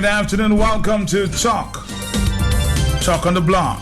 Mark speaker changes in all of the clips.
Speaker 1: good afternoon. Welcome to Talk on the Block.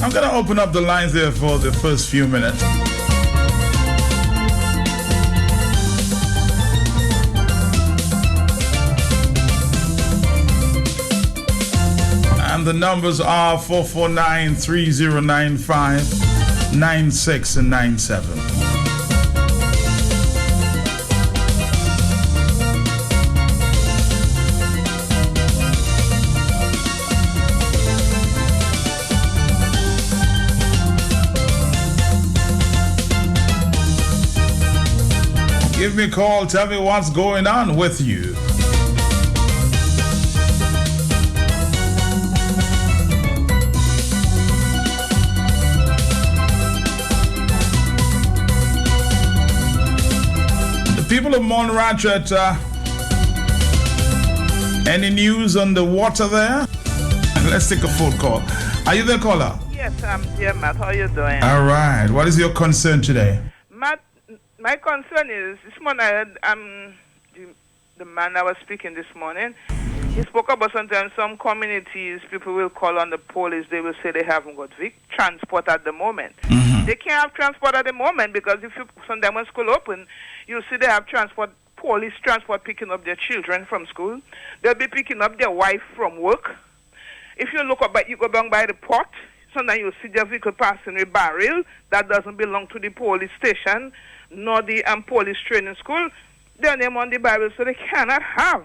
Speaker 1: I'm going to open up the lines there for the first few minutes. And the numbers are 449-3095, 96 and 97. Give me a call, tell me what's going on with you. The people of Monratchet, any news on the water there? Let's take a phone call. Are you there, caller?
Speaker 2: Yes, I'm here, Matt. How are you doing?
Speaker 1: All right. What is your concern today?
Speaker 2: Matt, my concern is, this morning I heard the man I was speaking this morning, he spoke about sometimes some communities, people will call on the police, they will say they haven't got transport at the moment. Mm-hmm. They can't have transport at the moment because if you sometimes when school open, you'll see they have police transport picking up their children from school. They'll be picking up their wife from work. If you look up, you go down by the port, sometimes you'll see their vehicle passing with barrel that doesn't belong to the police station, nor the police training school. Their name on the Bible, so they cannot have.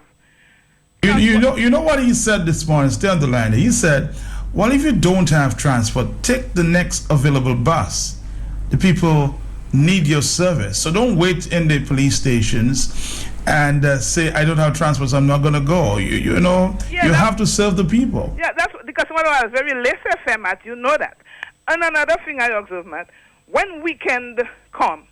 Speaker 1: You know what he said this morning? Stay on the line. He said, well, if you don't have transport, take the next available bus. The people need your service. So don't wait in the police stations and say, I don't have transport, so I'm not going to go. You have to serve the people.
Speaker 2: Yeah, that's because one of us very laissez-faire, Matt. You know that. And another thing I observe, Matt, when weekend comes,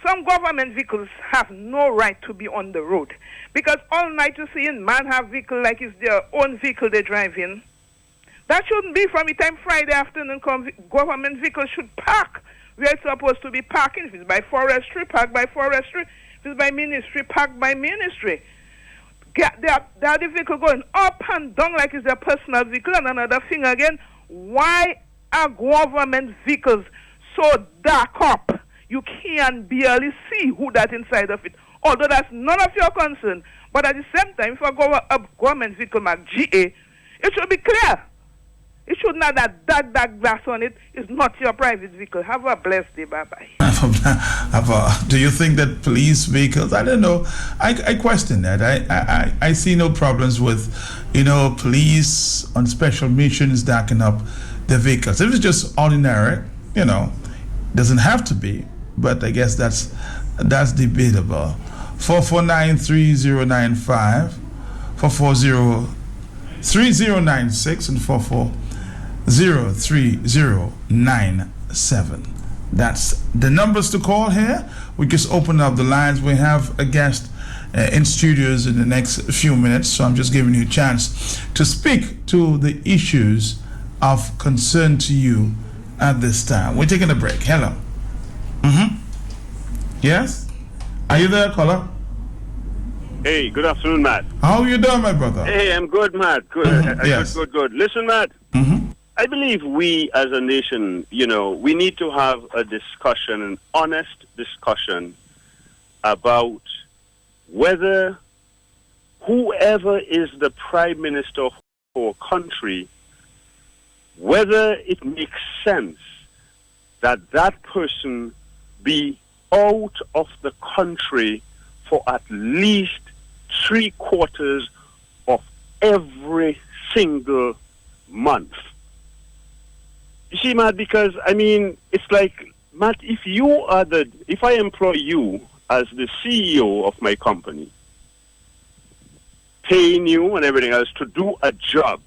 Speaker 2: some government vehicles have no right to be on the road. Because all night you see man have vehicle like it's their own vehicle they drive in. That shouldn't be. From the time Friday afternoon comes, government vehicles should park where it's supposed to be parking. If it's by forestry, park by forestry. If it's by ministry, park by ministry. They are the vehicle going up and down like it's their personal vehicle. And another thing again, why are government vehicles so dark up? You can barely see who that inside of it. Although that's none of your concern. But at the same time, if I go a government vehicle like GA, it should be clear. It should not that glass on it is not your private vehicle. Have a blessed day. Bye-bye.
Speaker 1: Do you think that police vehicles, I don't know. I question that. I see no problems with, police on special missions darking up their vehicles. If it's just ordinary, doesn't have to be. But I guess that's debatable. 449-3095, 440-3096, and 440-3097. That's the numbers to call here. We just open up the lines. We have a guest in studios in the next few minutes, so I'm just giving you a chance to speak to the issues of concern to you at this time. We're taking a break. Hello. Mm-hmm. Yes? Are you there, caller?
Speaker 3: Hey, good afternoon, Matt.
Speaker 1: How are you doing, my brother?
Speaker 3: Hey, I'm good, Matt. Good.
Speaker 1: Mm-hmm. Yes.
Speaker 3: Good. Listen, Matt.
Speaker 1: Mm-hmm.
Speaker 3: I believe we as a nation, we need to have a discussion, an honest discussion about whether whoever is the prime minister of our country, whether it makes sense that that person be out of the country for at least 3/4 of every single month. You see, Matt, because, I mean, it's like, Matt, if I employ you as the CEO of my company, paying you and everything else to do a job,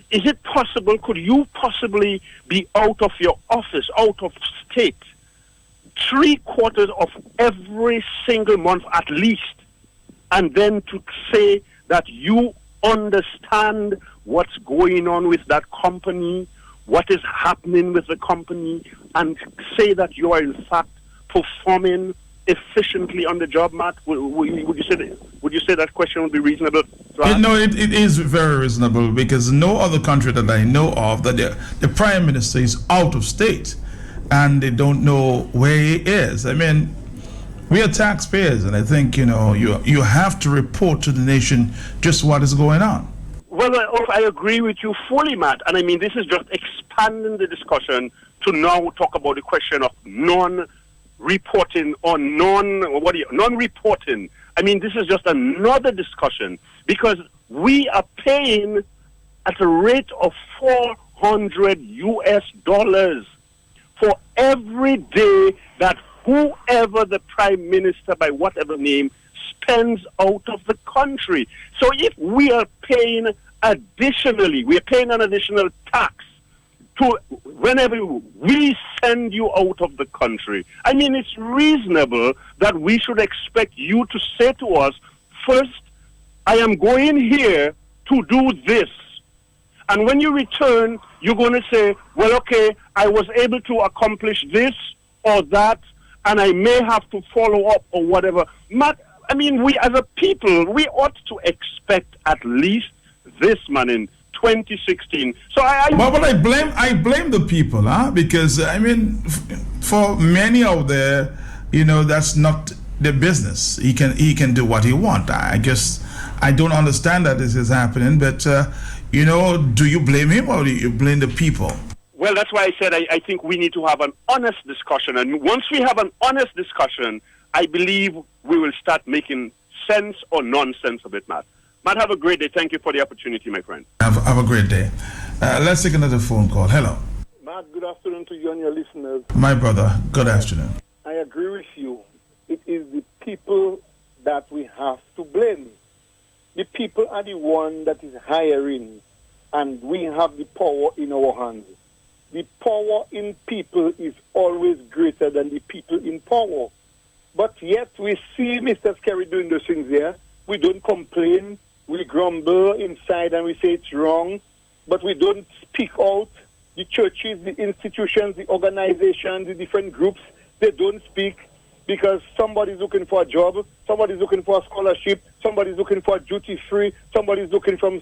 Speaker 3: is it possible, could you possibly be out of your office, out of state, 3/4 of every single month at least, and then to say that you understand what's going on with that company, what is happening with the company, and say that you are in fact performing efficiently on the job, Matt? Would you say that question would be reasonable to ask?
Speaker 1: No, it is very reasonable, because no other country that I know of that the prime minister is out of state and they don't know where he is. I mean, we are taxpayers, and I think, you have to report to the nation just what is going on.
Speaker 3: Well, I agree with you fully, Matt. And I mean, this is just expanding the discussion to now talk about the question of non-reporting or non-reporting. I mean, this is just another discussion, because we are paying at a rate of $400 for every day that whoever the prime minister, by whatever name, spends out of the country. So if we are paying additionally, we are paying an additional tax to whenever we send you out of the country, I mean, it's reasonable that we should expect you to say to us, first, I am going here to do this. And when you return, you're going to say, well, okay, I was able to accomplish this or that, and I may have to follow up or whatever. Matt, I mean, we as a people, we ought to expect at least this, man, in 2016. So
Speaker 1: But I blame the people, because, I mean, for many out there, that's not their business. He can do what he wants. I guess I don't understand that this is happening, but, do you blame him or do you blame the people?
Speaker 3: Well, that's why I said I think we need to have an honest discussion. And once we have an honest discussion, I believe we will start making sense or nonsense of it, Matt. Matt, have a great day. Thank you for the opportunity, my friend.
Speaker 1: Have a great day. Let's take another phone call. Hello.
Speaker 4: Matt, good afternoon to you and your listeners.
Speaker 1: My brother, good afternoon.
Speaker 4: I agree with you. It is the people that we have to blame. The people are the one that is hiring, and we have the power in our hands. The power in people is always greater than the people in power. But yet we see Mr. Scary doing those things there. We don't complain. We grumble inside and we say it's wrong. But we don't speak out. The churches, the institutions, the organizations, the different groups, they don't speak because somebody's looking for a job, somebody's looking for a scholarship, somebody's looking for a duty-free, somebody's looking from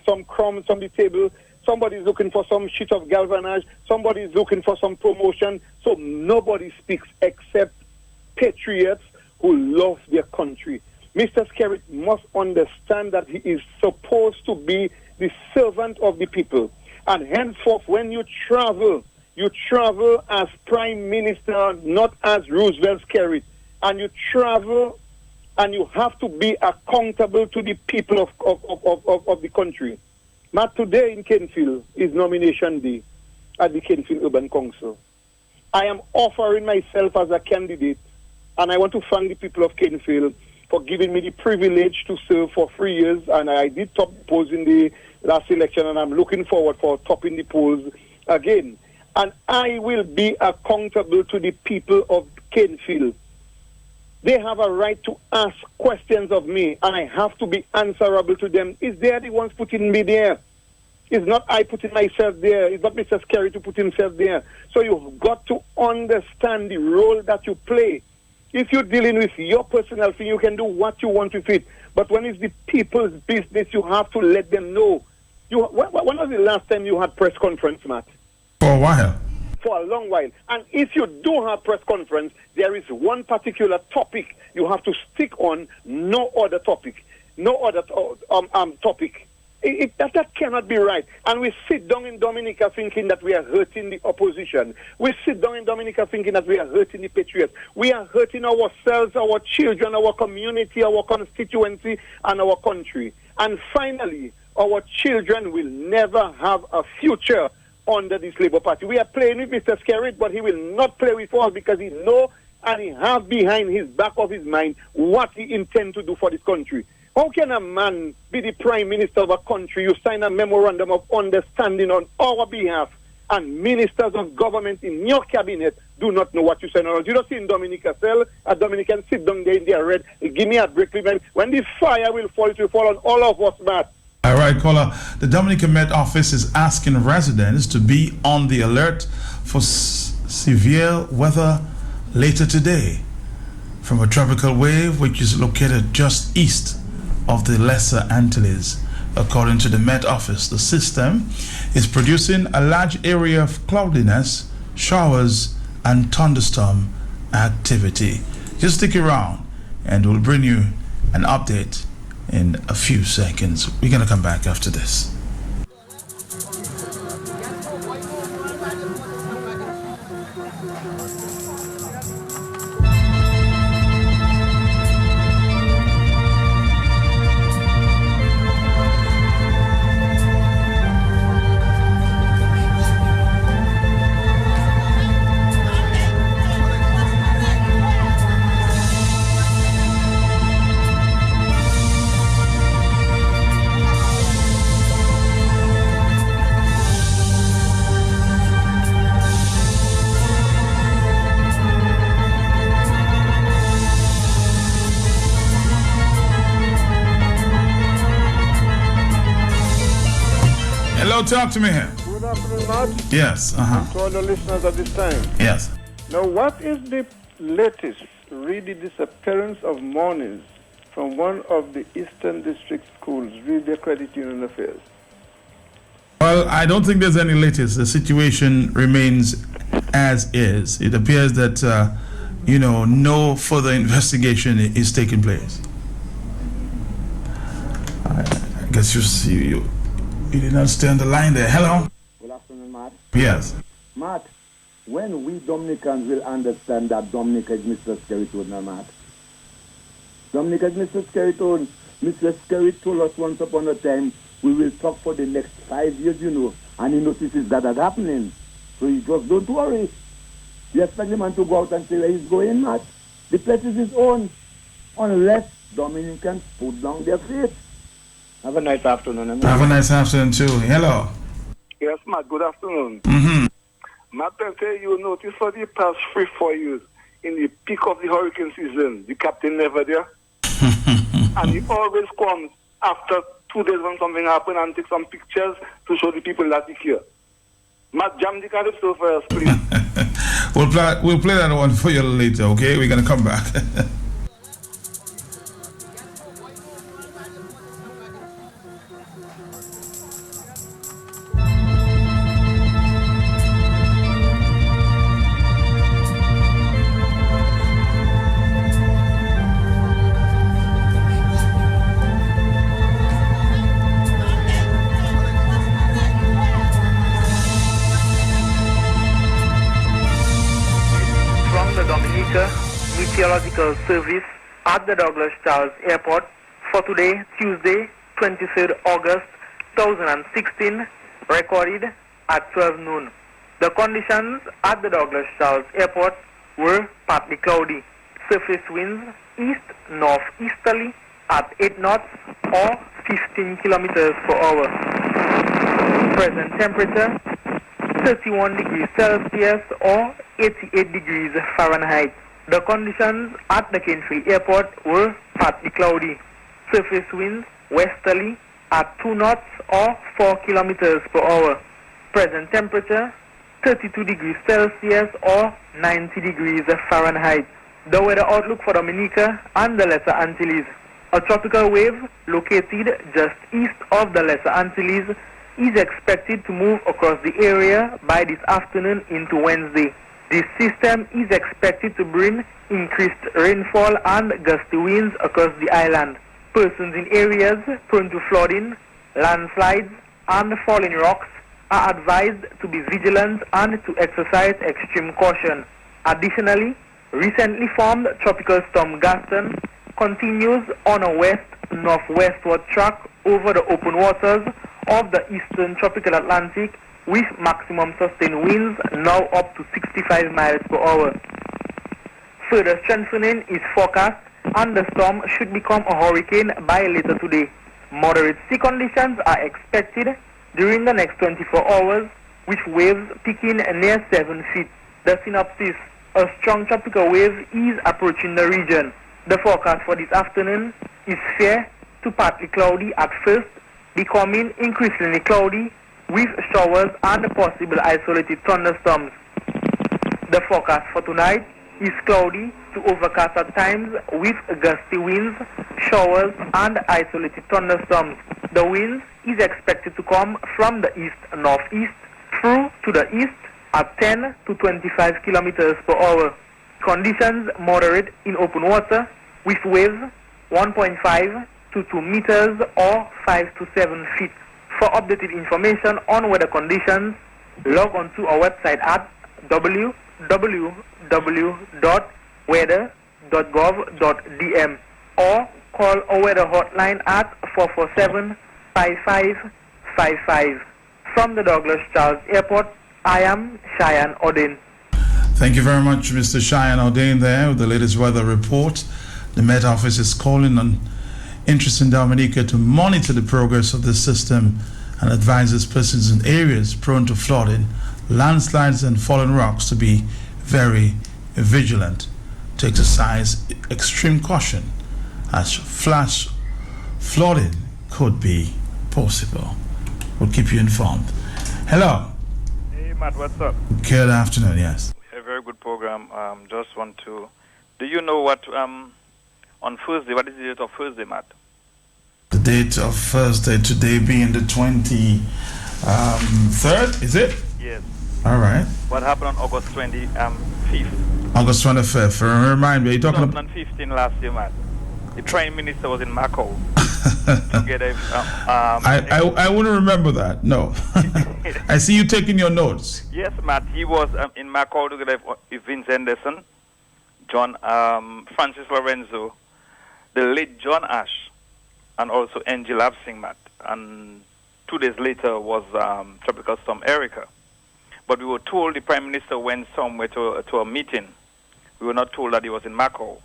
Speaker 4: some crumbs on the table, somebody's looking for some sheet of galvanized, somebody's looking for some promotion. So nobody speaks except patriots who love their country. Mr. Skerritt must understand that he is supposed to be the servant of the people. And henceforth, when you travel as Prime Minister, not as Roosevelt Skerritt. And you travel and you have to be accountable to the people of the country. Not today in Kenfield is nomination day at the Kenfield Urban Council. I am offering myself as a candidate, and I want to thank the people of Kenfield for giving me the privilege to serve for 3 years, and I did top polls in the last election, and I'm looking forward for topping the polls again. And I will be accountable to the people of Kenfield. They have a right to ask questions of me, and I have to be answerable to them. Is they the ones putting me there? It's not I putting myself there. It's not Mr. Skerritt to put himself there. So you've got to understand the role that you play. If you're dealing with your personal thing, you can do what you want with it. But when it's the people's business, you have to let them know. When was the last time you had press conference, Matt?
Speaker 1: For a while.
Speaker 4: For a long while. And if you do have press conference, there is one particular topic you have to stick on, no other topic. No other topic. That cannot be right. And we sit down in Dominica thinking that we are hurting the opposition. We sit down in Dominica thinking that we are hurting the patriots. We are hurting ourselves, our children, our community, our constituency, and our country. And finally, our children will never have a future under this Labour Party. We are playing with Mr. Skerrit, but he will not play with us because he knows and he has behind his back of his mind what he intends to do for this country. How can a man be the Prime Minister of a country? You sign a memorandum of understanding on our behalf, and ministers of government in your cabinet do not know what you sign on. You don't see in Dominica cell, a Dominican sit down there in their red, give me a break, man. When the fire will fall, it will fall on all of us, man.
Speaker 1: All right, caller. The Dominican Met Office is asking residents to be on the alert for severe weather later today from a tropical wave which is located just east of the Lesser Antilles. According to the Met Office, the system is producing a large area of cloudiness, showers, and thunderstorm activity. Just stick around and we'll bring you an update in a few seconds. We're going to come back after this. Hello, talk to me here.
Speaker 5: Good afternoon, Matt.
Speaker 1: Yes,
Speaker 5: To all the listeners at this time.
Speaker 1: Yes.
Speaker 5: Now, what is the latest really disappearance of mornings from one of the Eastern District schools, really credit union affairs?
Speaker 1: Well, I don't think there's any latest. The situation remains as is. It appears that, no further investigation is taking place. I guess you did not stay on the line there. Hello?
Speaker 6: Good afternoon, Matt.
Speaker 1: Yes.
Speaker 6: Matt, when we Dominicans will understand that Dominica is Mr. Skerrit, now, Matt? Dominica is Mr. Skerrit. Mr. Skerrit told us once upon a time we will talk for the next 5 years, and he notices that happening. So you just don't worry. You expect the man to go out and say where he's going, Matt. The place is his own, unless Dominicans put down their feet. Have a nice afternoon.
Speaker 1: Have a nice afternoon, too. Hello.
Speaker 7: Yes, Matt, good afternoon.
Speaker 1: Mm-hmm.
Speaker 7: Matt, I tell you, notice for the past 3-4 years, in the peak of the hurricane season, the captain never there. And he always comes after 2 days when something happens and take some pictures to show the people that he care. Matt, jam the calypso for us, please.
Speaker 1: We'll play that one for you later, okay? We're going to come back.
Speaker 8: Meteorological Service at the Douglas Charles Airport for today, Tuesday, 23rd August 2016, recorded at 12 noon. The conditions at the Douglas Charles Airport were partly cloudy. Surface winds east-northeasterly at 8 knots or 15 kilometers per hour. Present temperature 31 degrees Celsius or 88 degrees Fahrenheit. The conditions at the Kingsley Airport were partly cloudy. Surface winds westerly at 2 knots or 4 kilometers per hour. Present temperature 32 degrees Celsius or 90 degrees Fahrenheit. The weather outlook for Dominica and the Lesser Antilles. A tropical wave located just east of the Lesser Antilles is expected to move across the area by this afternoon into Wednesday. This system is expected to bring increased rainfall and gusty winds across the island. Persons in areas prone to flooding, landslides, and falling rocks are advised to be vigilant and to exercise extreme caution. Additionally, recently formed Tropical Storm Gaston continues on a west-northwestward track over the open waters of the eastern tropical Atlantic with maximum sustained winds now up to 65 miles per hour. Further strengthening is forecast and the storm should become a hurricane by later today. Moderate sea conditions are expected during the next 24 hours with waves peaking near 7 feet. The synopsis: a strong tropical wave is approaching the region. The forecast for this afternoon is fair to partly cloudy at first, becoming increasingly cloudy with showers and possible isolated thunderstorms. The forecast for tonight is cloudy to overcast at times with gusty winds, showers and isolated thunderstorms. The wind is expected to come from the east-northeast through to the east at 10 to 25 kilometers per hour. Conditions moderate in open water with waves 1.5 to 2 meters or 5 to 7 feet. For updated information on weather conditions, log on to our website at www.weather.gov.dm or call our weather hotline at 447-5555. From the Douglas Charles Airport, I am Cheyenne Odin.
Speaker 1: Thank you very much, Mr. Cheyenne Odin there with the latest weather report. The Met Office is calling on interest in Dominica to monitor the progress of the system and advises persons in areas prone to flooding, landslides and fallen rocks to be very vigilant, to exercise extreme caution as flash flooding could be possible. We'll keep you informed. Hello.
Speaker 9: Hey Matt, what's up?
Speaker 1: Good afternoon, yes.
Speaker 9: A very good program. Just want to, do you know what, on Thursday, what is the date of Thursday, Matt?
Speaker 1: The date of Thursday today being the 23rd, is it?
Speaker 9: Yes.
Speaker 1: All right.
Speaker 9: What happened on August 25th?
Speaker 1: August 25th. Remind me, are you talking about
Speaker 9: 2015 last year, Matt? The Prime Minister was in Macau.
Speaker 1: I wouldn't remember that. No. I see you taking your notes.
Speaker 9: Yes, Matt. He was in Macau together with Vince Henderson, John Francis Lorenzo, the late John Ash, and also Angel Absing, Matt. And 2 days later was Tropical Storm Erica. But we were told the Prime Minister went somewhere to a meeting. We were not told that he was in Macau.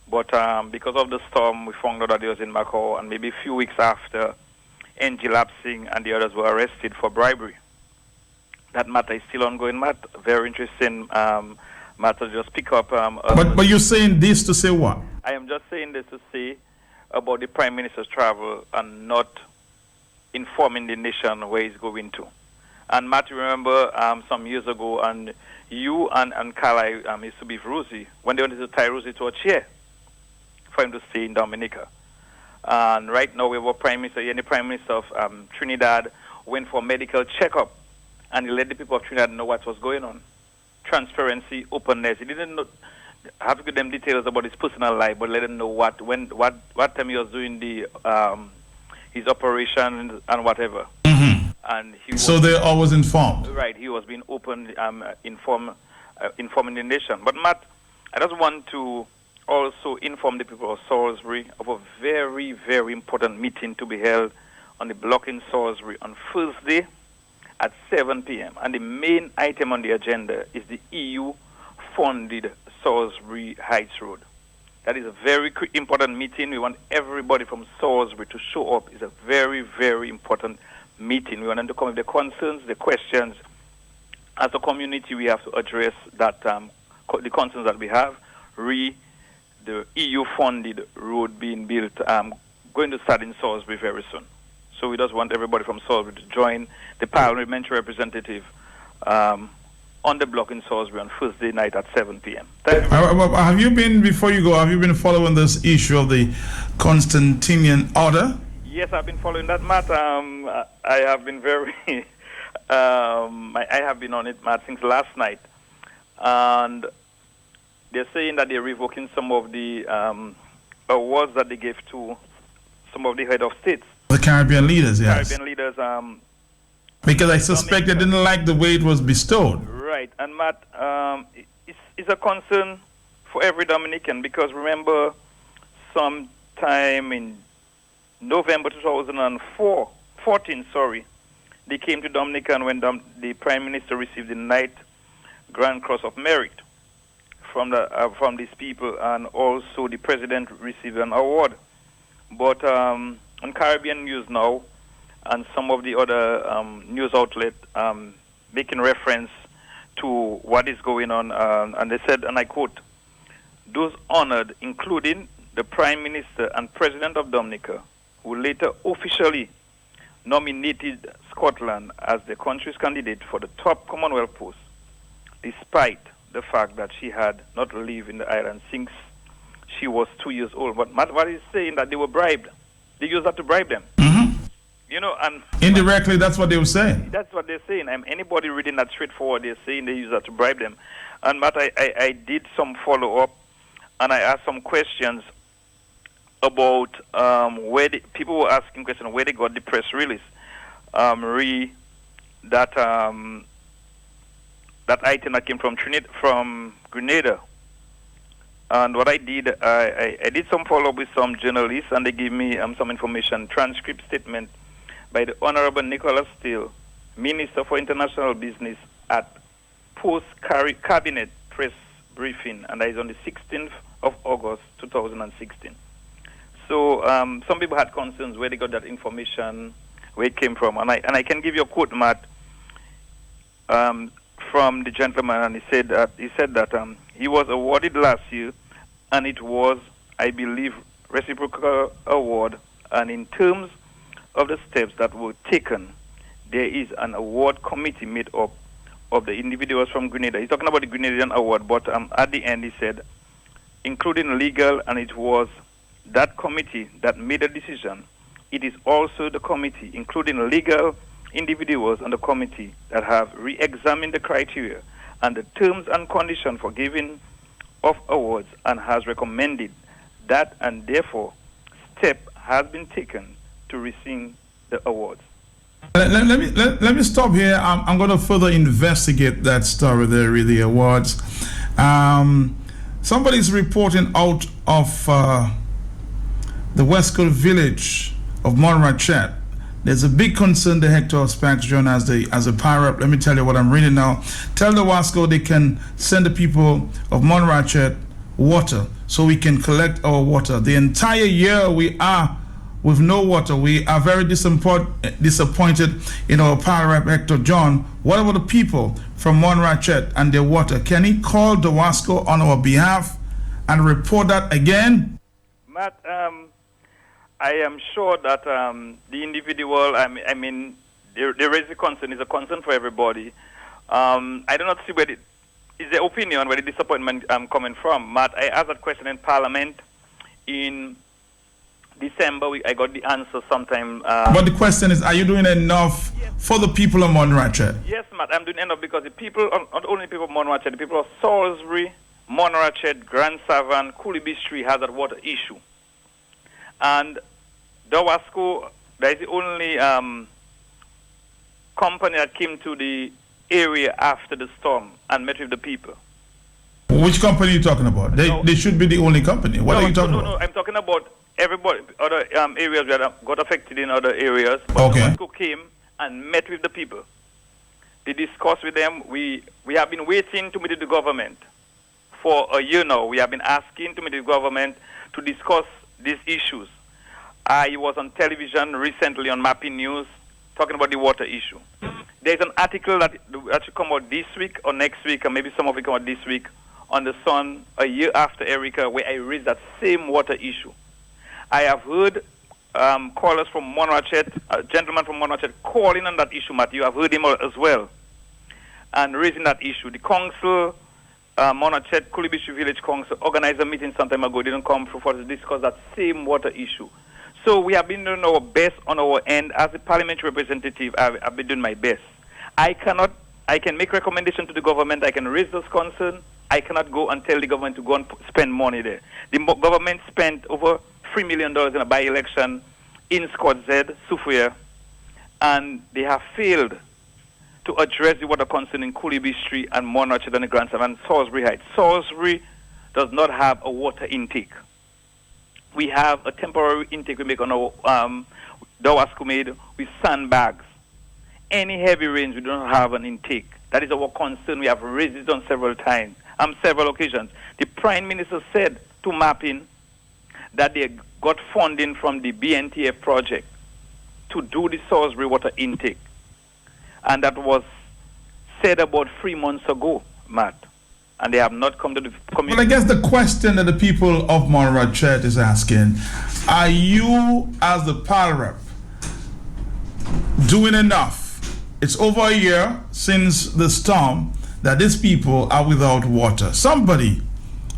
Speaker 9: But because of the storm, we found out that he was in Macau, and maybe a few weeks after, Angel Absing and the others were arrested for bribery. That matter is still ongoing, Matt. Very interesting matter. Just pick up.
Speaker 1: But you're saying this to say what?
Speaker 9: I am just saying this to say about the Prime Minister's travel and not informing the nation where he's going to. And Matt, you remember some years ago, and you and Carly used to be with Rosie when they wanted to tie Rosie to a chair for him to stay in Dominica. And right now we have a Prime Minister, the Prime Minister of Trinidad went for a medical checkup, and he let the people of Trinidad know what was going on. Transparency, openness. He didn't know, have to give them details about his personal life, but let them know what time he was doing the his operation and whatever.
Speaker 1: Mm-hmm.
Speaker 9: And
Speaker 1: so they're always informed.
Speaker 9: Right, he was being open, informing the nation. But Matt, I just want to also inform the people of Salisbury of a very, very important meeting to be held on the block in Salisbury on Thursday at 7 p.m. And the main item on the agenda is the EU-funded Salisbury Heights Road. That is a very important meeting. We want everybody from Salisbury to show up. It's a very, very important meeting. We want them to come with the concerns, the questions. As a community, we have to address that the concerns that we have. The EU-funded road being built, going to start in Salisbury very soon. So we just want everybody from Salisbury to join the parliamentary representative on the block in Salisbury on Thursday night at 7 p.m. Thank you.
Speaker 1: Have you been, before you go, have you been following this issue of the Constantinian order?
Speaker 9: Yes, I've been following that, Matt. I have been very, I have been on it, Matt, since last night. And they're saying that they're revoking some of the awards that they gave to some of the head of states.
Speaker 1: The Caribbean leaders, yes.
Speaker 9: Caribbean leaders.
Speaker 1: Because I suspect they didn't like the way it was bestowed.
Speaker 9: Right, and Matt, it's a concern for every Dominican because remember, sometime in November 2014, they came to Dominican when the Prime Minister received the Knight Grand Cross of Merit from these people, and also the President received an award. But on Caribbean News now, and some of the other news outlets making reference to what is going on, and they said, and I quote, "Those honored, including the Prime Minister and President of Dominica, who later officially nominated Scotland as the country's candidate for the top Commonwealth post, despite the fact that she had not lived in the island since she was 2 years old." But what is saying that they were bribed. They used that to bribe them. You know, and
Speaker 1: indirectly, that's what they were saying.
Speaker 9: That's what they're saying. Anybody reading that straightforward, they're saying they use that to bribe them. And but I did some follow-up, and I asked some questions about where people were asking questions where they got the press release. That item that came from Grenada. And what I did, I did some follow-up with some journalists, and they gave me some information, transcript statement by the Honorable Nicholas Steele, Minister for International Business, at post-cabinet press briefing, and that is on the 16th of August 2016. So some people had concerns where they got that information, where it came from, and I can give you a quote, Matt, from the gentleman, and he said that he was awarded last year, and it was, I believe, reciprocal award, and in terms of the steps that were taken, there is an award committee made up of the individuals from Grenada. He's talking about the Grenadian award, but at the end he said, including legal, and it was that committee that made a decision. It is also the committee, including legal individuals on the committee, that have re-examined the criteria and the terms and conditions for giving of awards, and has recommended that, and therefore step has been taken to receive the awards.
Speaker 1: Let me stop here. I'm going to further investigate that story there with the awards. Somebody's reporting out of the Westcoast village of Monrachet. There's a big concern the Hector Spanks John as a power-up. Let me tell you what I'm reading now. Tell the Wasco they can send the people of Monrachet water so we can collect our water. The entire year we are with no water. We are very disappointed in our power-up Hector John. What about the people from Monrachet and their water? Can he call the Wasco on our behalf and report that again?
Speaker 9: Matt, I am sure that the individual, I mean, there is a concern. It's a concern for everybody. I do not see where is the opinion, where the disappointment coming from. Matt, I asked that question in Parliament in December. I got the answer sometime.
Speaker 1: But the question is, are you doing enough for the people of Monrachet?
Speaker 9: Yes, Matt, I'm doing enough because the people, not only the people of Monrachet, the people of Salisbury, Monrachet, Grand Savan, Coolibistry has that water issue. And Dawasco, that is the only company that came to the area after the storm and met with the people.
Speaker 1: Which company are you talking about? They should be the only company. What are you talking about?
Speaker 9: No, I'm talking about everybody, other areas that got affected in other areas. But
Speaker 1: okay.
Speaker 9: Dawasco came and met with the people. They discussed with them. We have been waiting to meet with the government for a year now. We have been asking to meet with the government to discuss these issues. I was on television recently on Mapping News talking about the water issue. There's an article that should come out this week or next week, or maybe some of it come out this week, on the Sun a year after Erica, where I raised that same water issue. I have heard callers from Monrachet, a gentleman from Monrachet calling on that issue, Matt. You have heard him as well, and raising that issue. The council, Monrachet, Coolibistry Village Council, organized a meeting some time ago. They didn't come through for to discuss that same water issue. So we have been doing our best on our end. As a parliamentary representative, I've been doing my best. I can make recommendations to the government. I can raise those concerns. I cannot go and tell the government to go and spend money there. The government spent over $3 million in a by-election in Scott Z, Soufriere, and they have failed to address the water concern in Coolibistry and Monarchet and the Grand Savannah and Salisbury Heights. Salisbury does not have a water intake. We have a temporary intake we make on our Dawasco made with sandbags. Any heavy rains, we don't have an intake. That is our concern. We have raised it on several occasions. The Prime Minister said to Mapping that they got funding from the BNTF project to do the Salisbury water intake. And that was said about 3 months ago, Matt. And they have not come to the community.
Speaker 1: Well, I guess the question that the people of Monarchet is asking, are you, as the PAL rep, doing enough? It's over a year since the storm that these people are without water. Somebody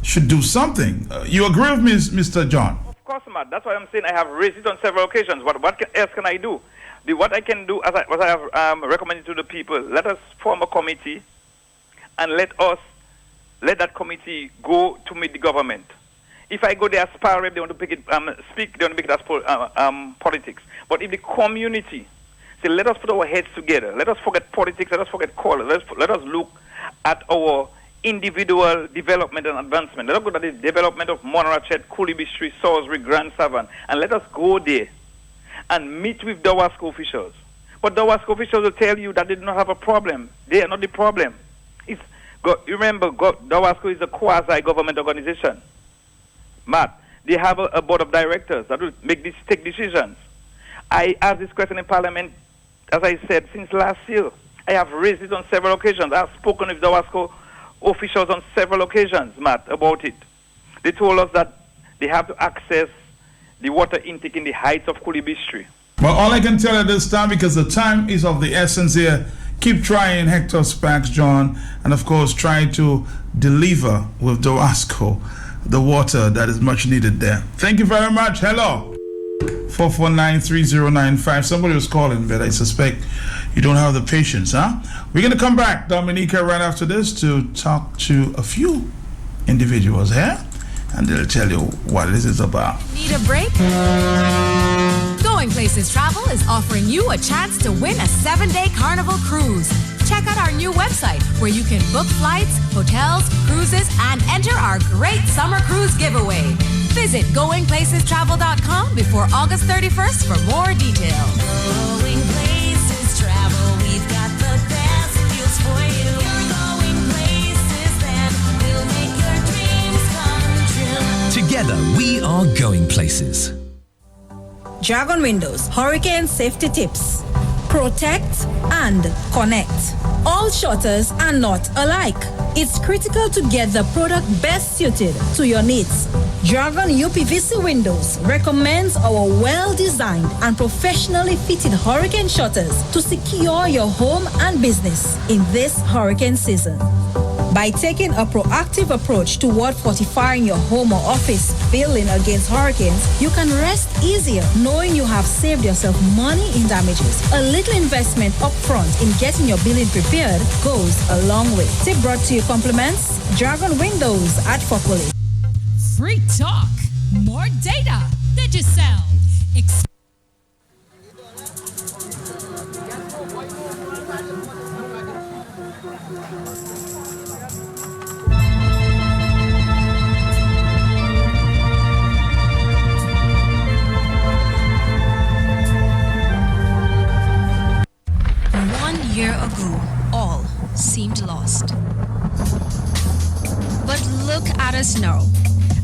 Speaker 1: should do something. You agree with me, Mr. John?
Speaker 9: Of course, Matt. That's why I'm saying I have raised it on several occasions. What else can I do? What I can do, what I have recommended to the people, let us form a committee and let that committee go to meet the government. If I go there as PAL rep, they want to pick it, speak, they want to make it as politics. But if the community say, let us put our heads together, let us forget politics, let us forget callers, let us look at our individual development and advancement. Let us go at the development of Monarchet, Coolibistry, Salisbury, Grand Savannah, and let us go there and meet with Dawasco officials. But Dawasco officials will tell you that they do not have a problem. They are not the problem. Remember, Dawasco is a quasi-government organization. Matt, they have a board of directors that will take decisions. I asked this question in Parliament, as I said, since last year. I have raised it on several occasions. I have spoken with Dawasco officials on several occasions, Matt, about it. They told us that they have to access the water intake in the heights of Coolibistry.
Speaker 1: Well, all I can tell you this time, because the time is of the essence here, keep trying, Hector Spax, John, and of course try to deliver with Dawasco the water that is much needed there. Thank you very much. Hello. 449-3095. Somebody was calling, but I suspect you don't have the patience, huh? We're going to come back, Dominica, right after this to talk to a few individuals here, and they'll tell you what this is about.
Speaker 10: Need a break? Going Places Travel is offering you a chance to win a 7-day Carnival cruise. Check out our new website where you can book flights, hotels, cruises, and enter our great summer cruise giveaway. Visit goingplacestravel.com before August 31st for more details.
Speaker 11: Going Places Travel, we've got the best deals for you. You're going places that will make your dreams come true.
Speaker 12: Together, we are going places.
Speaker 13: Dragon Windows, hurricane safety tips. Protect and connect. All shutters are not alike. It's critical to get the product best suited to your needs. Dragon UPVC Windows recommends our well-designed and professionally fitted hurricane shutters to secure your home and business in this hurricane season. By taking a proactive approach toward fortifying your home or office building against hurricanes, you can rest easier knowing you have saved yourself money in damages. A little investment up front in getting your building prepared goes a long way. Tip brought to you compliments Dragon Windows at Fopoli.
Speaker 14: Free talk, more data, Digicel.
Speaker 10: Year ago, all seemed lost. But look at us now.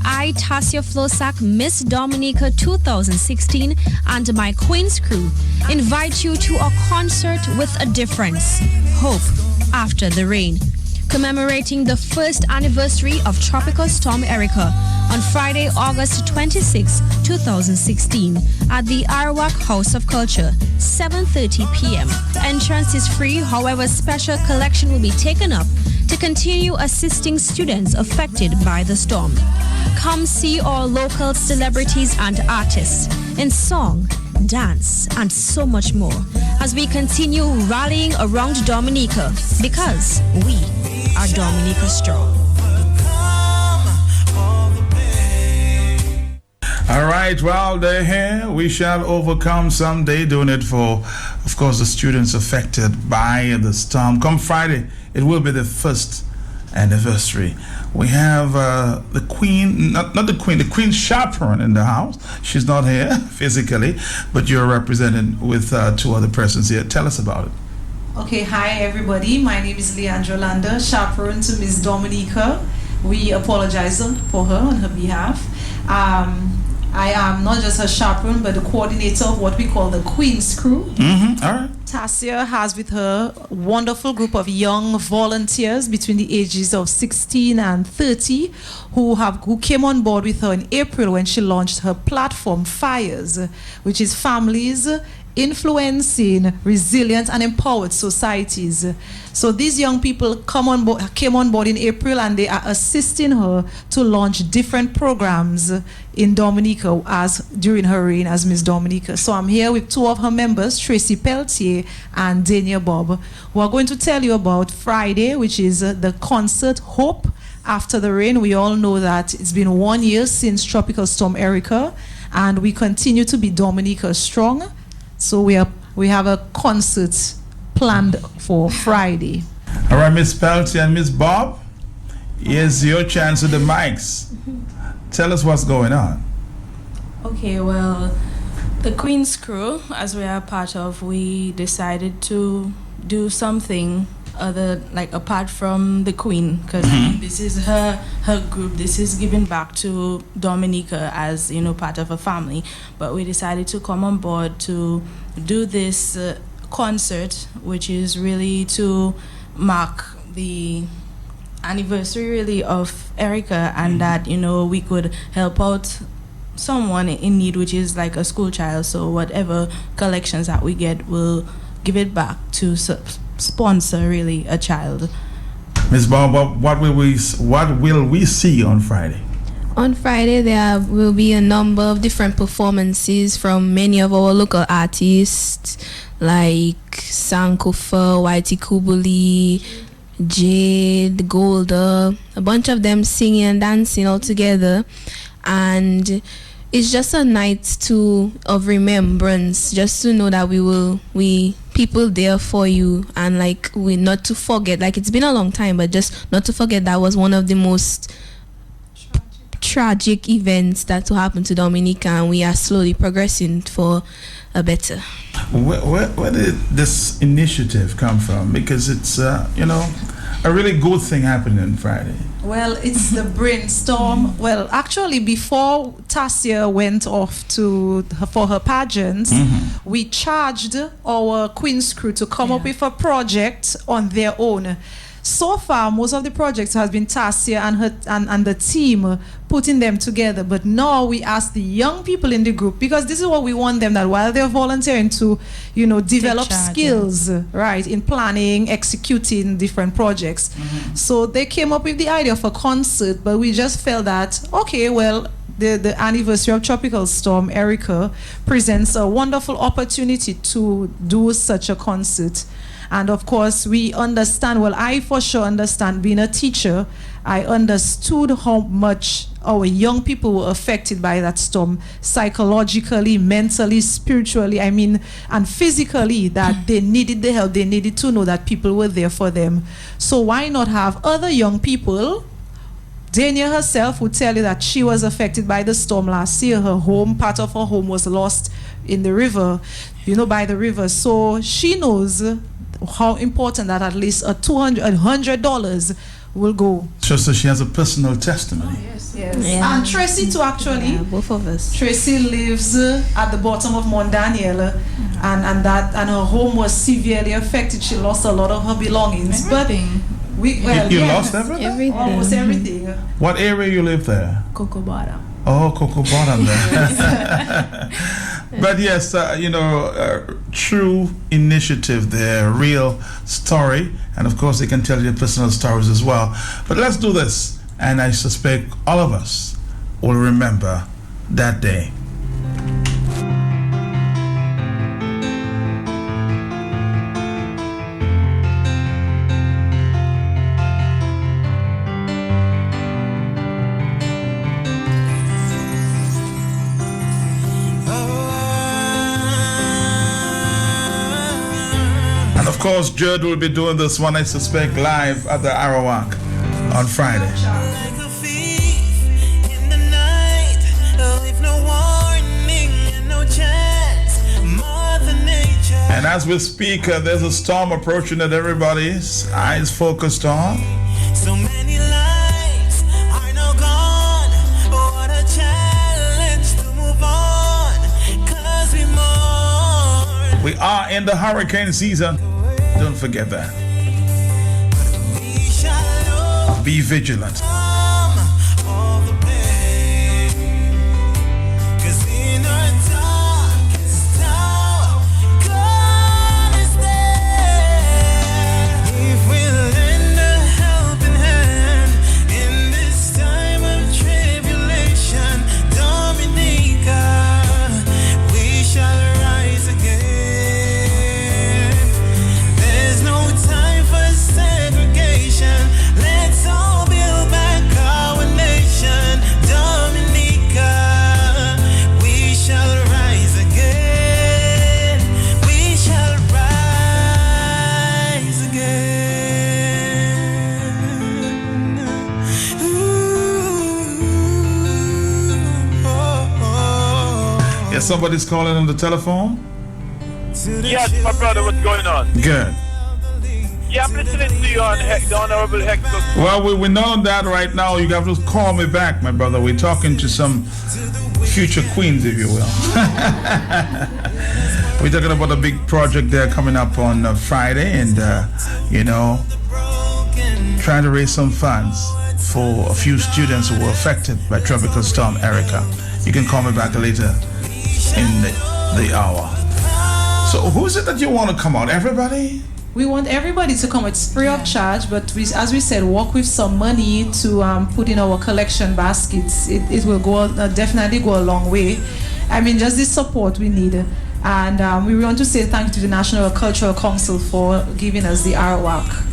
Speaker 10: I, Tasia Flosak, Miss Dominica 2016, and my Queen's crew invite you to a concert with a difference. Hope after the rain. Commemorating the first anniversary of Tropical Storm Erica on Friday, August 26, 2016 at the Arawak House of Culture, 7:30 p.m. Entrance is free, however, special collection will be taken up to continue assisting students affected by the storm. Come see our local celebrities and artists in song, dance, and so much more as we continue rallying around Dominica because we are Dominica strong.
Speaker 1: All right, well, they're here. We shall overcome someday, doing it for, of course, the students affected by the storm. Come Friday, it will be the first anniversary. We have the Queen, not the Queen, the Queen chaperone in the house. She's not here physically, but you're represented with two other persons here. Tell us about it.
Speaker 15: Okay, hi everybody. My name is Leandra Landa, chaperone to Miss Dominica. We apologize for her on her behalf. I am not just her chaperone, but the coordinator of what we call the Queen's Crew.
Speaker 1: All right.
Speaker 15: Tasia has with her a wonderful group of young volunteers between the ages of 16 and 30 who came on board with her in April when she launched her platform FIRES, which is Families Influencing Resilient and Empowered Societies. So these young people came on board in April, and they are assisting her to launch different programs in Dominica as during her reign as Miss Dominica. So I'm here with two of her members, Tracy Peltier and Dania Bob, who are going to tell you about Friday, which is the concert Hope After the Rain. We all know that it's been 1 year since Tropical Storm Erica, and we continue to be Dominica strong. So we have a concert planned for Friday.
Speaker 1: All right, Miss Peltier and Miss Bob, here's your chance with the mics. Tell us what's going on.
Speaker 16: Okay, well, the Queen's Crew, as we are part of, we decided to do something other, like apart from the Queen, because this is her group. This is giving back to Dominica as, you know, part of a family. But we decided to come on board to do this concert, which is really to mark the anniversary really of Erica, and that, you know, we could help out someone in need, which is like a school child. So whatever collections that we get, we'll give it back to sponsor really a child.
Speaker 1: Ms. Bob, what will we see on Friday?
Speaker 17: On Friday, there will be a number of different performances from many of our local artists like Sankofa, Whitey Kubuli, Jade, Golda, a bunch of them singing and dancing all together. And it's just a night of remembrance, just to know that we people there for you, and like we not to forget, like it's been a long time, but just not to forget that was one of the most tragic events that happened to Dominica, and we are slowly progressing for a better.
Speaker 1: Where did this initiative come from? Because it's a really good thing happening on Friday.
Speaker 15: Well, it's the brainstorm. Well, actually, before Tasia went off for her pageants, we charged our Queen's Crew to come up with a project on their own. So far, most of the projects has been Tasia and the team putting them together. But now we ask the young people in the group, because this is what we want them, that while they're volunteering to, you know, develop skills, right, in planning, executing different projects. So they came up with the idea of a concert, but we just felt that, okay, well, the anniversary of Tropical Storm Erica presents a wonderful opportunity to do such a concert. And of course, we understand, well, I for sure understand, being a teacher, I understood how much our young people were affected by that storm, psychologically, mentally, spiritually, and physically, that they needed the help. They needed to know that people were there for them. So why not have other young people? Dania herself would tell you that she was affected by the storm last year. Her home, part of her home was lost in the river, by the river. So she knows how important that at least $100 will go.
Speaker 1: So she has a personal testimony.
Speaker 15: Yes. Yeah. And Tracy too, actually.
Speaker 17: Yeah, both of us.
Speaker 15: Tracy lives at the bottom of Mont Daniel, and her home was severely affected. She lost a lot of her belongings.
Speaker 16: Everything.
Speaker 15: But
Speaker 1: you lost everything?
Speaker 15: Almost everything.
Speaker 1: What area you live there?
Speaker 16: Cocoa Bottom.
Speaker 1: Oh, Cocoa Bottom there. But yes, true initiative there, real story. And of course, they can tell you their personal stories as well. But let's do this. And I suspect all of us will remember that day. course, Judd will be doing this one, I suspect, live at the Arawak on Friday. And as we speak, there's a storm approaching that everybody's eyes focused on.
Speaker 11: So many lives are now gone. What a challenge to move on. 'Cause we mourn.
Speaker 1: We are in the hurricane season. Don't forget that. Be vigilant. Somebody's calling on the telephone?
Speaker 18: Yes, my brother, what's going on?
Speaker 1: Good.
Speaker 18: Yeah, I'm listening to you on the Honorable Hector.
Speaker 1: Well, we know that right now. You have to call me back, my brother. We're talking to some future queens, if you will. We're talking about a big project there coming up on Friday, and, trying to raise some funds for a few students who were affected by Tropical Storm Erica. You can call me back later in the hour. So who is it that you want to come out? Everybody?
Speaker 15: We want everybody to come. It's free of charge, but as we said, work with some money to put in our collection baskets. It will go definitely go a long way. I mean, just this support we need. And we want to say thank you to the National Cultural Council for giving us the Arawak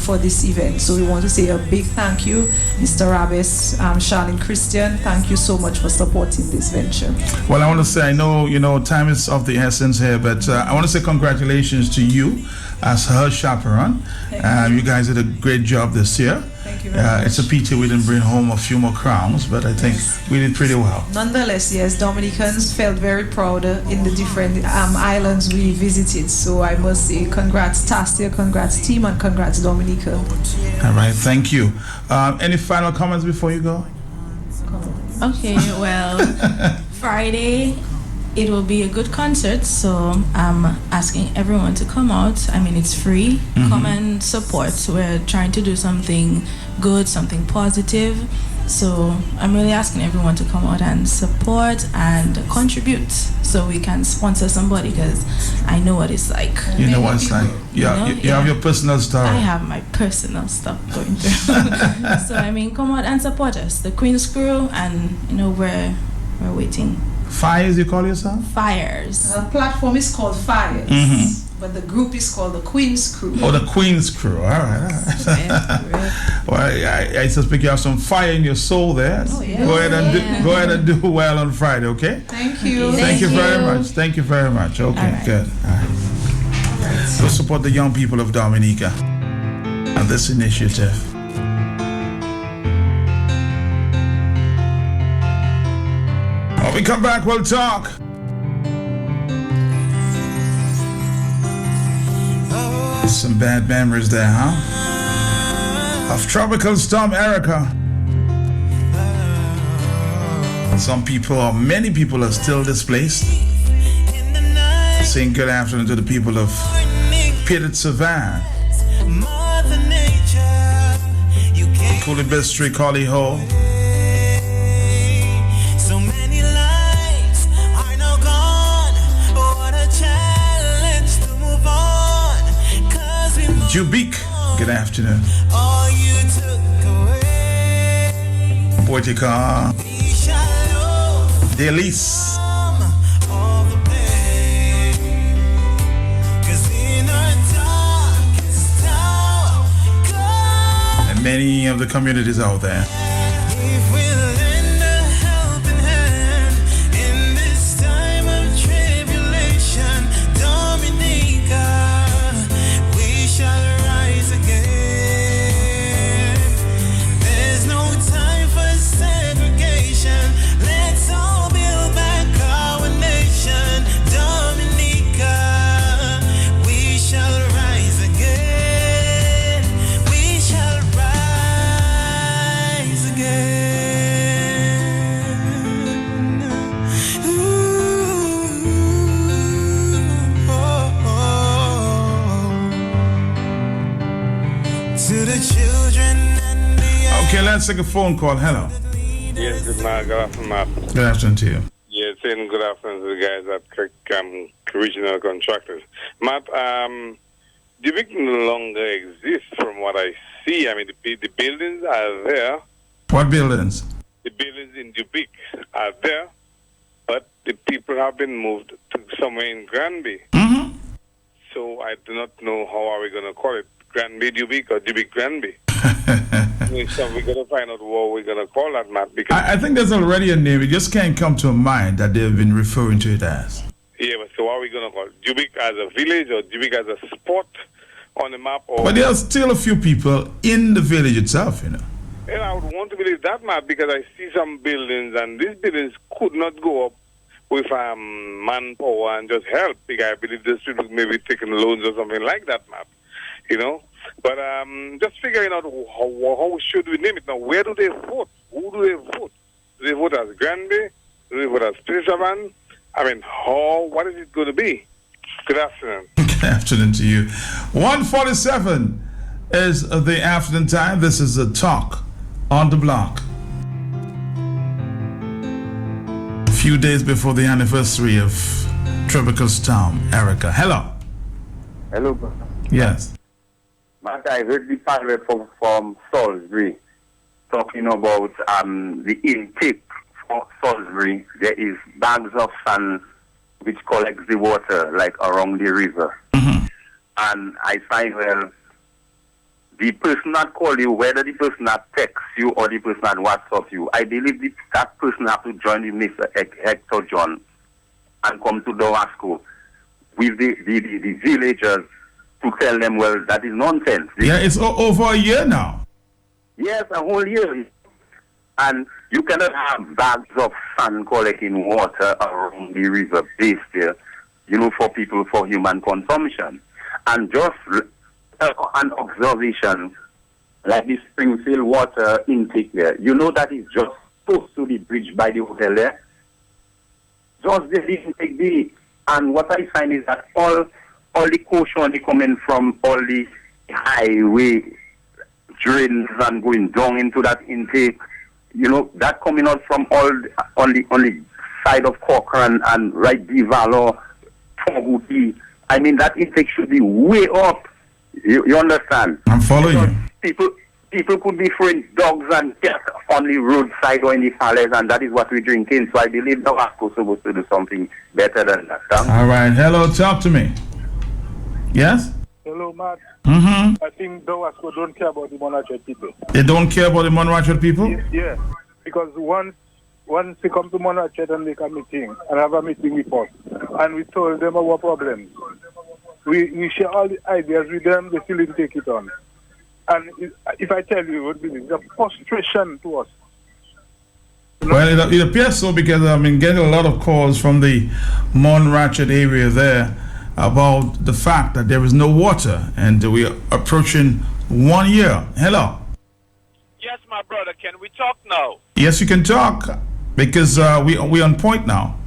Speaker 15: for this event. So we want to say a big thank you, Mr. Rabes, Charlene Christian. Thank you so much for supporting this venture.
Speaker 1: Well, I want to say, I know, time is of the essence here, but I want to say congratulations to you as her chaperone. You guys did a great job this year.
Speaker 15: Thank you very much.
Speaker 1: It's a pity we didn't bring home a few more crowns, but I think we did pretty well.
Speaker 15: Nonetheless, yes, Dominicans felt very proud in the different islands we visited. So I must say congrats Tastia, congrats team, and congrats Dominica.
Speaker 1: All right, thank you. Any final comments before you go?
Speaker 16: Okay, well, Friday it will be a good concert, so I'm asking everyone to come out. I mean, it's free. Come and support. We're trying to do something good, something positive. So I'm really asking everyone to come out and support and contribute so we can sponsor somebody, because I know what it's like.
Speaker 1: You know what it's like. Yeah, you have your personal story.
Speaker 16: I have my personal stuff going through. So I mean, come out and support us, the Queen's Crew, and we're waiting.
Speaker 1: Fires, you call yourself?
Speaker 16: Fires.
Speaker 15: The platform is called Fires, but the group is called the Queen's Crew.
Speaker 1: Oh, the Queen's Crew. All right. Well, I suspect you have some fire in your soul there.
Speaker 15: Oh, yeah.
Speaker 1: Go ahead and do well on Friday, okay?
Speaker 15: Thank you.
Speaker 1: Thank you very much. Thank you very much. Okay,
Speaker 16: right.
Speaker 1: good. All right. Go support the young people of Dominica and this initiative. When we come back, we'll talk. Some bad memories there, huh? Of Tropical Storm Erica. Some people, or many people, are still displaced. Saying good afternoon to the people of Pitted Savannah, Cooley Bistri, Collie Hall. Jubik, good afternoon. Boitica, Delise, and many of the communities out there. Okay, let's take a phone call. Hello.
Speaker 19: Yes, good night. Good afternoon, Matt.
Speaker 1: Good afternoon to you.
Speaker 19: Yeah, saying good afternoon to the guys at Regional Contractors. Matt, Dubic no longer exists from what I see. I mean, the buildings are there.
Speaker 1: What buildings?
Speaker 19: The buildings in Dubic are there, but the people have been moved to somewhere in Granby.
Speaker 1: Mm-hmm.
Speaker 19: So I do not know how are we going to call it, Granby Dubic or Dubic Granby. So we're going to find out what we're going to call that, Matt. Because
Speaker 1: I think there's already a name. It just can't come to mind that they've been referring to it as.
Speaker 19: yeah, but so what are we going to call it? Dubic as a village or Dubic as a spot on the map? Or
Speaker 1: But there's still a few people in the village itself, you know.
Speaker 19: And I would want to believe that, Matt, because I see some buildings, and these buildings could not go up with manpower and just help. Because I believe this people maybe taking loans or something like that, Matt. You know? But just figuring out how should we name it now. Where do they vote? Who do they vote? Do they vote as Granby? Do they vote as Trishavan? I mean, what is it going to be? Good afternoon.
Speaker 1: Good afternoon to you. 1:47 is the afternoon time. This is a talk on the block. A few days before the anniversary of Tropical Storm Erica. Hello.
Speaker 20: Hello, brother.
Speaker 1: Yes.
Speaker 20: Matt, I heard the panel from Salisbury talking about the intake for Salisbury. There is bags of sand which collects the water like around the river.
Speaker 1: Mm-hmm.
Speaker 20: And I find, well, the person that call you, whether the person that text you or the person that WhatsApp you, I believe that person have to join the Mr. Hector John and come to Dowasco with the villagers to tell them, well, that is nonsense.
Speaker 1: Yeah, it's over a year now.
Speaker 20: Yes, a whole year. And you cannot have bags of sand collecting water around the river base there, for people, for human consumption. And just an observation, like the Springfield water intake there, that is just close to the bridge by the hotel there. Just the intake there. And what I find is that all the caution coming from all the highway drains and going down into that intake, that coming out from on the side of Cochrane and right Divalo, Toguti. I mean, that intake should be way up. You understand?
Speaker 1: I'm following you.
Speaker 20: People could be throwing dogs and cats on the roadside or in the palace, and that is what we're drinking. So I believe the Wasco is supposed to do something better than that.
Speaker 1: All right. Hello, talk to me. Yes?
Speaker 21: Hello, Matt.
Speaker 1: Mm-hmm.
Speaker 21: I think Dowasco don't care about the Monarchet people.
Speaker 1: They don't care about the Monarchet people?
Speaker 21: Yeah, because once they come to Monarchet and make a meeting, and have a meeting with us, and we told them our problems, we share all the ideas with them, they still didn't take it on. And if I tell you, it's a frustration to us.
Speaker 1: Well, it appears so because I've been getting a lot of calls from the Monarchet area there about the fact that there is no water, and we are approaching 1 year. Hello.
Speaker 18: Yes, my brother. Can we talk now?
Speaker 1: Yes, you can talk because we on point now.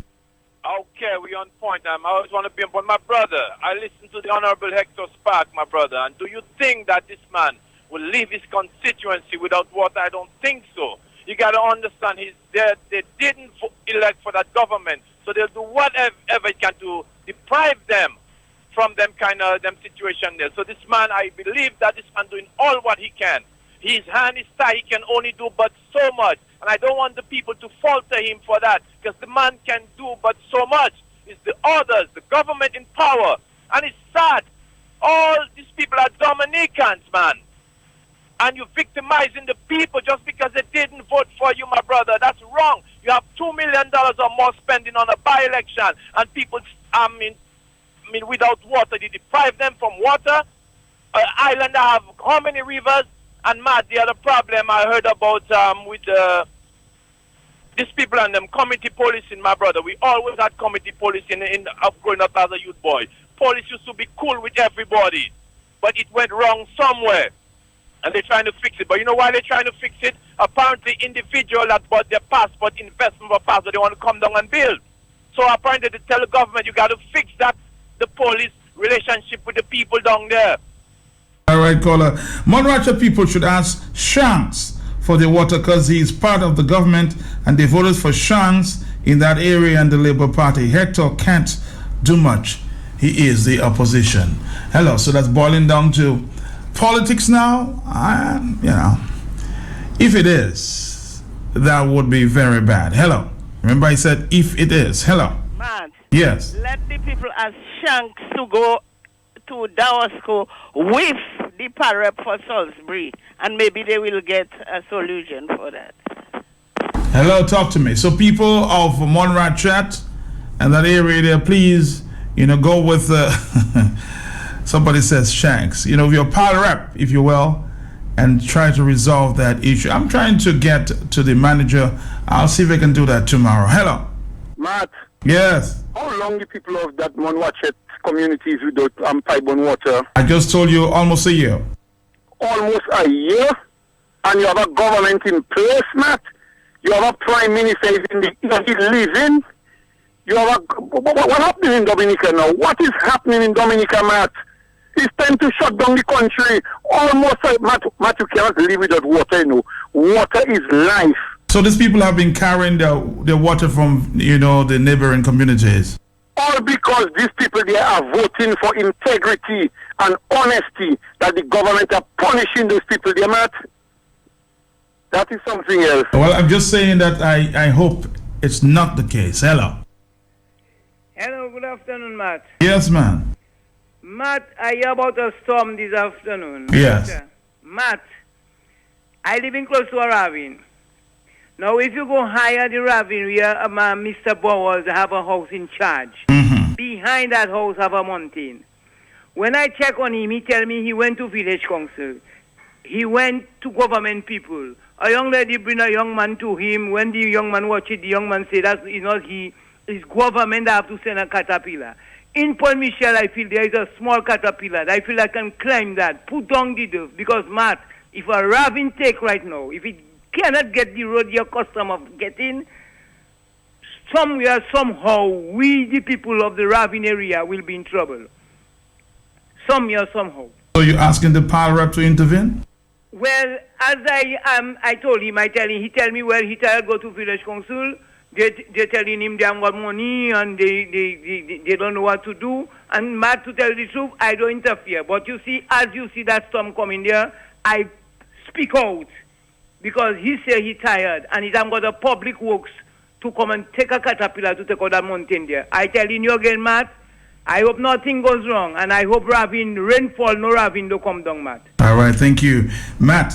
Speaker 18: Okay, we on point. I always want to be on point. My brother, I listened to the Honorable Hector Spark, my brother, and do you think that this man will leave his constituency without water? I don't think so. You got to understand, they didn't elect for that government, so they'll do whatever it can to deprive them from them situation there. So this man, I believe that this man doing all what he can. His hand is tied, he can only do but so much. And I don't want the people to falter him for that, because the man can do but so much. It's the others, the government in power. And it's sad. All these people are Dominicans, man. And you're victimizing the people just because they didn't vote for you, my brother. That's wrong. You have $2 million or more spending on a by-election, and people, without water, they deprive them from water. Island have how many rivers? And Matt, the other problem I heard about with these people and them community policing, my brother. We always had community policing growing up as a youth boy. Police used to be cool with everybody, but it went wrong somewhere, and they're trying to fix it. But you know why they're trying to fix it? Apparently, individual that bought their passport, investment for passport, they want to come down and build. So apparently, they tell the government you got to fix that, the police relationship with the people down there.
Speaker 1: All right, caller. Monarchet people should ask Shanks for the water because he is part of the government and they voted for Shanks in that area and the Labour Party. Hector can't do much. He is the opposition. Hello, so that's boiling down to politics now. If it is, that would be very bad. Hello. Remember I said if it is. Hello.
Speaker 2: Man.
Speaker 1: Yes.
Speaker 2: Let the people as Shanks to go to Dawasco with the parrot for Salisbury, and maybe they will get a solution for that.
Speaker 1: Hello, talk to me. So people of Monrachet and that area there, please, go with somebody says Shanks. Your pal rep, if you will, and try to resolve that issue. I'm trying to get to the manager. I'll see if I can do that tomorrow. Hello.
Speaker 7: Matt.
Speaker 1: Yes.
Speaker 7: How long the people of that Monwatchet communities without pipe-borne water?
Speaker 1: I just told you almost a year.
Speaker 7: Almost a year? And you have a government in place, Matt? You have a prime minister that is living? You have what happening in Dominica now? What is happening in Dominica, Matt? It's time to shut down the country. Almost, Matt, you cannot live without water, Water is life.
Speaker 1: So these people have been carrying the water from, the neighboring communities.
Speaker 7: All because these people, they are voting for integrity and honesty, that the government are punishing those people, they Matt. That is something else.
Speaker 1: Well, I'm just saying that I hope it's not the case. Hello.
Speaker 2: Hello, good afternoon, Matt.
Speaker 1: Yes, man.
Speaker 2: Matt, I hear about a storm this afternoon.
Speaker 1: Yes.
Speaker 2: Matt, I live in close to a ravine. Now, if you go higher the ravine where Mr. Bowers have a house in charge, behind that house have a mountain. When I check on him, he tell me he went to village council. He went to government people. A young lady bring a young man to him. When the young man watch it, the young man say that is not he. It's government that have to send a caterpillar. In Paul Michel, I feel there is a small caterpillar. I feel I can climb that, put down the dove. Because, Matt, if a ravine take right now, if it cannot get the road your customer getting, somewhere, somehow, we, the people of the ravine area, will be in trouble. Somewhere, somehow.
Speaker 1: So you're asking the power rep to intervene?
Speaker 2: Well, as I told him, he tell me, well, he tell go to village council. They're telling him they haven't got money and they don't know what to do. And Matt, to tell the truth, I don't interfere. But you see, as you see that storm coming there, I speak out. Because he say he tired and he hasn't got the public works to come and take a caterpillar to take out that mountain there. I telling you again, Matt, I hope nothing goes wrong. And I hope rainfall, no ravine don't come down, Matt.
Speaker 1: All right, thank you. Matt,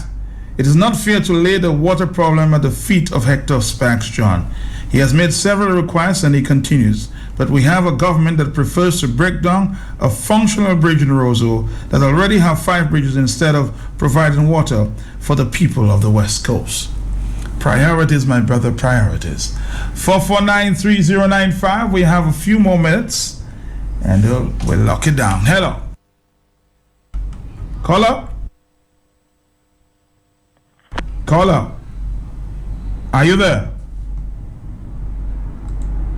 Speaker 1: it is not fair to lay the water problem at the feet of Hector Sparks, John. He has made several requests and he continues. But we have a government that prefers to break down a functional bridge in Roseau that already have 5 bridges instead of providing water for the people of the West Coast. Priorities, my brother, priorities. 4493095. We have a few more minutes and we'll lock it down. Hello. Caller? Caller? Are you there?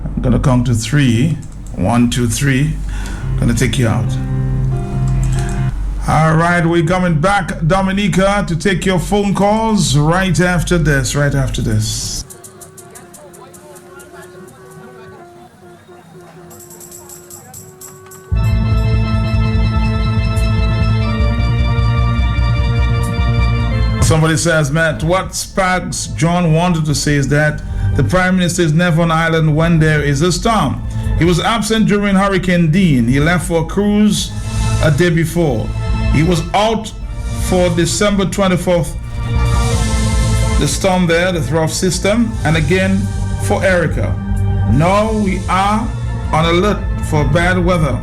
Speaker 1: I'm gonna count to 3. 1, 2, 3. Gonna take you out. All right, we're coming back, Dominica, to take your phone calls right after this. Right after this. Somebody says, Matt, what Sparks John wanted to say is that the Prime Minister is never on island when there is a storm. He was absent during Hurricane Dean. He left for a cruise a day before. He was out for December 24th, the storm there, the trough system, and again for Erica. Now we are on alert for bad weather.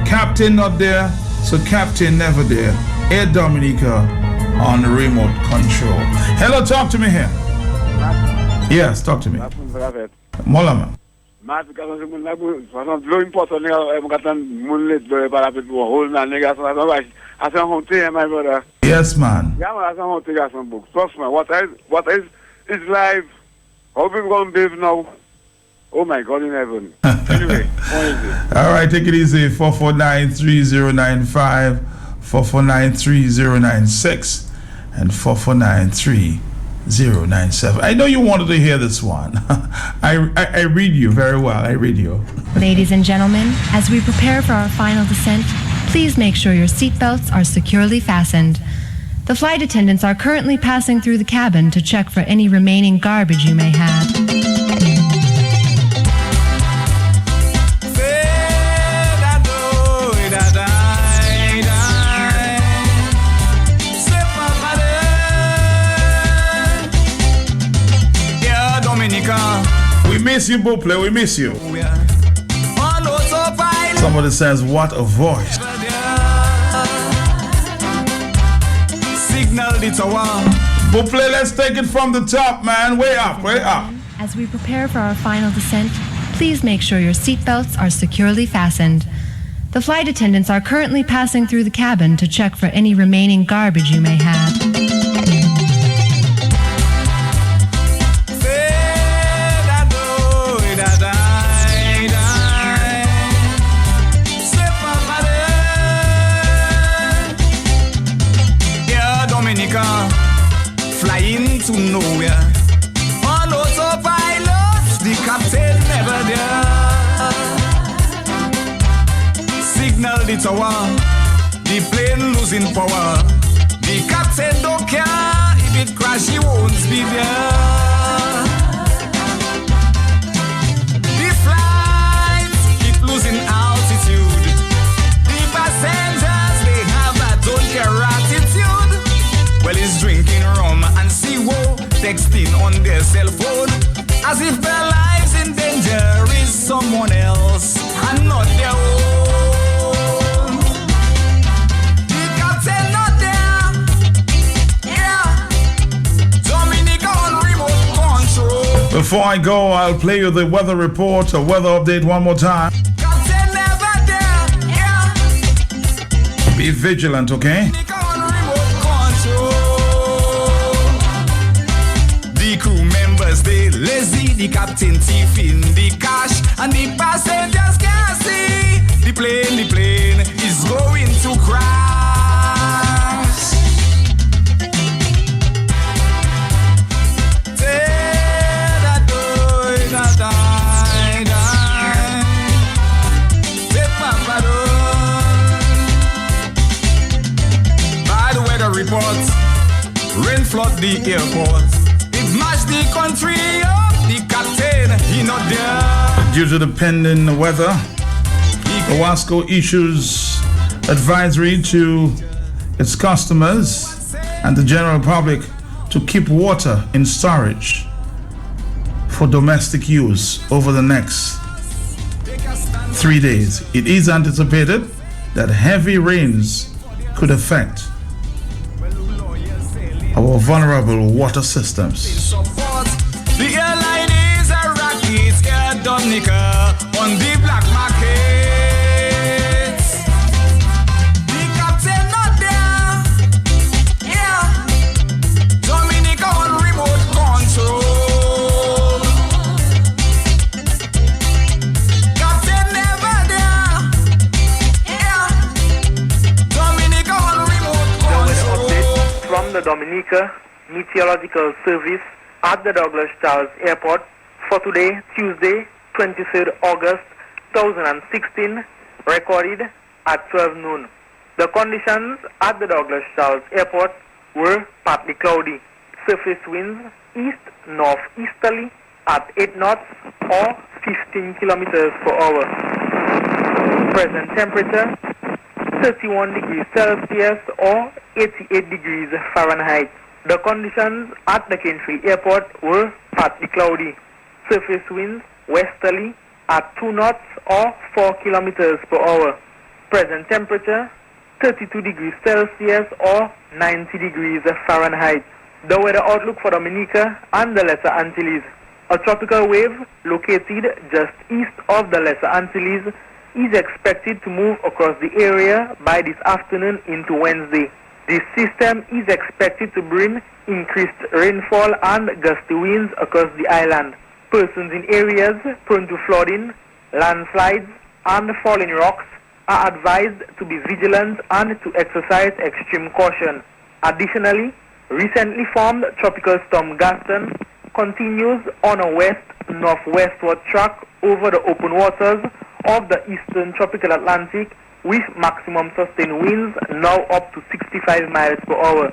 Speaker 1: Captain not there, so Captain never there. Air Dominica on the remote control. Hello, talk to me here. Yes, talk to me. Molama.
Speaker 21: Matt, because I'm very important. I'm going to moonlit very bad with whole niggas. I said, I'm going my brother.
Speaker 1: Yes, man.
Speaker 21: Yeah, man, I said, I'm going to take some books. Trust me, what is life? How people going to live now? Oh my God in heaven. Anyway, what is it?
Speaker 1: All right, take it easy. 4493095, 4493096, and 4493096. 097. I know you wanted to hear this one. I read you very well. I read you.
Speaker 3: Ladies and gentlemen, as we prepare for our final descent, please make sure your seatbelts are securely fastened. The flight attendants are currently passing through the cabin to check for any remaining garbage you may have.
Speaker 1: We miss you, Buple. We miss you. Somebody says, what a voice. Buple, let's take it from the top, man. Way up, way up.
Speaker 3: As we prepare for our final descent, please make sure your seatbelts are securely fastened. The flight attendants are currently passing through the cabin to check for any remaining garbage you may have.
Speaker 22: Flying to nowhere on autopilot, the captain never there. Signal the tower, the plane losing power. The captain don't care if it crash, he won't be there. The flight keep losing altitude. The passengers, they have a don't care attitude. Well, he's drinking rum and see-wo, texting on their cell phone, as if their lives in danger is someone else and not their own. The captain not there, yeah. Dominica on remote control.
Speaker 1: Before I go, I'll play you the weather report or weather update one more time.
Speaker 22: Captain never there, yeah.
Speaker 1: Be vigilant, okay?
Speaker 22: Crew members, they lazy, the captain thieving the cash, and the passengers can't see. The plane is going to crash. By the weather reports, rain flood the airport. Smash the country up, the captain, he not there.
Speaker 1: Due to the pending weather, Wasco issues advisory to its customers and the general public to keep water in storage for domestic use over the next 3 days. It is anticipated that heavy rains could affect our vulnerable water systems.
Speaker 22: The airline is a rocket, Air Dominica on the black market. The captain not there, yeah. Dominica on remote control. Captain never there, yeah. Dominica on remote control.
Speaker 8: From the Dominica Meteorological Service at the Douglas Charles Airport for today, Tuesday, 23rd August 2016, recorded at 12 noon. The conditions at the Douglas Charles Airport were partly cloudy. Surface winds east-northeasterly at 8 knots or 15 kilometers per hour. Present temperature 31 degrees Celsius or 88 degrees Fahrenheit. The conditions at the Kingsley Airport were partly cloudy. Surface winds westerly at 2 knots or 4 kilometers per hour. Present temperature 32 degrees Celsius or 90 degrees Fahrenheit. The weather outlook for Dominica and the Lesser Antilles. A tropical wave located just east of the Lesser Antilles is expected to move across the area by this afternoon into Wednesday. This system is expected to bring increased rainfall and gusty winds across the island. Persons in areas prone to flooding, landslides, and falling rocks are advised to be vigilant and to exercise extreme caution. Additionally, Recently formed Tropical Storm Gaston continues on a west-northwestward track over the open waters of the eastern tropical Atlantic with maximum sustained winds now up to 65 miles per hour.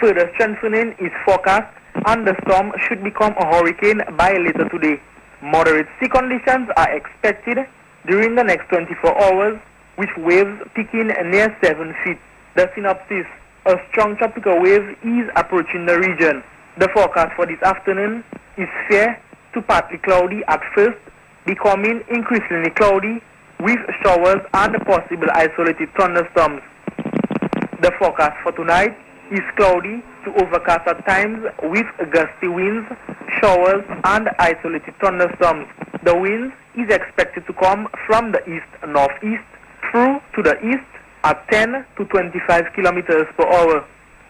Speaker 8: Further strengthening is forecast and the storm should become a hurricane by later today. Moderate sea conditions are expected during the next 24 hours with waves peaking near 7 feet. The synopsis: a strong tropical wave is approaching the region. The forecast for this afternoon is fair to partly cloudy at first, becoming increasingly cloudy with showers and possible isolated thunderstorms. The forecast for tonight is cloudy to overcast at times with gusty winds, showers and isolated thunderstorms. The wind is expected to come from the east-northeast through to the east at 10 to 25 kilometers per hour.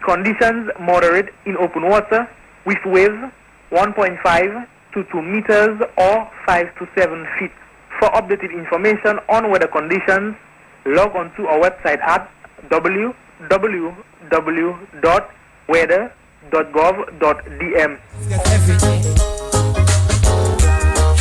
Speaker 8: Conditions moderate in open water with waves 1.5 to 2 meters or 5 to 7 feet. For updated information on weather conditions, log on to our website at www.weather.gov.dm.